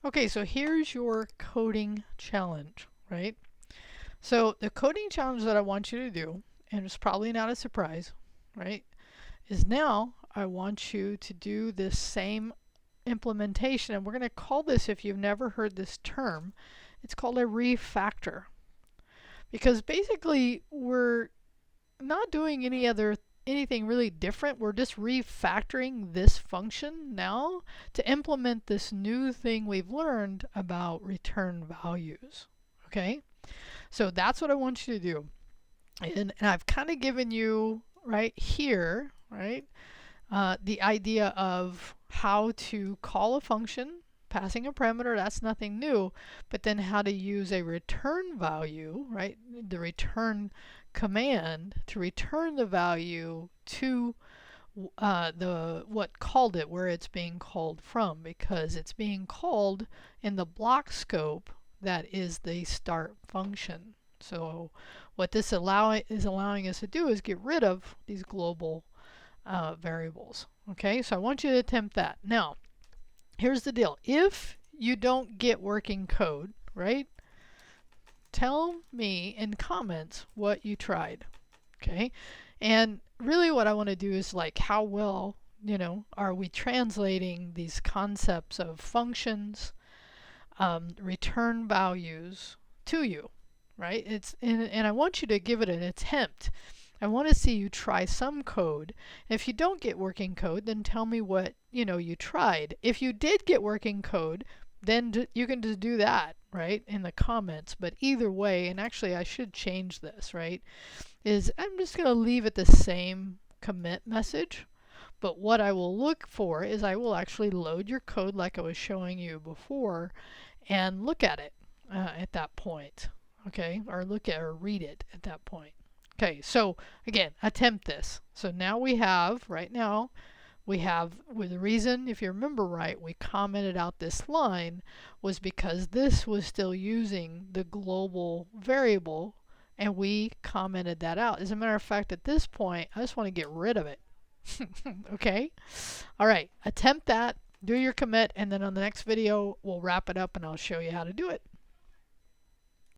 Okay, so here's your coding challenge, right? So the coding challenge that I want you to do, and it's probably not a surprise, right, is now I want you to do this same implementation, and we're going to call this, if you've never heard this term, it's called a refactor. Because basically we're not doing anything really different. We're just refactoring this function now to implement this new thing we've learned about return values. Okay, so that's what I want you to do. And I've kind of given you right here, right, the idea of how to call a function passing a parameter. That's nothing new, but then how to use a return value, right, the return command to return the value to the what called it, where it's being called from, because it's being called in the block scope that is the start function. So what this is allowing us to do is get rid of these global variables. Okay, so I want you to attempt that. Now, here's the deal. If you don't get working code, right, tell me in comments what you tried. Okay, and really what I want to do is like, how well, are we translating these concepts of functions, return values to you, right? And I want you to give it an attempt. I want to see you try some code. If you don't get working code, then tell me what you tried. If you did get working code, then you can just do that, right, in the comments. But either way, and actually I should change this, right, is I'm just going to leave it the same commit message. But what I will look for is I will actually load your code like I was showing you before and look at it at that point. Okay, or read it at that point. Okay, so again, attempt this. So now we have, right now, with the reason, if you remember right, we commented out this line was because this was still using the global variable, and we commented that out. As a matter of fact, at this point, I just want to get rid of it. Okay? All right, attempt that, do your commit, and then on the next video, we'll wrap it up and I'll show you how to do it.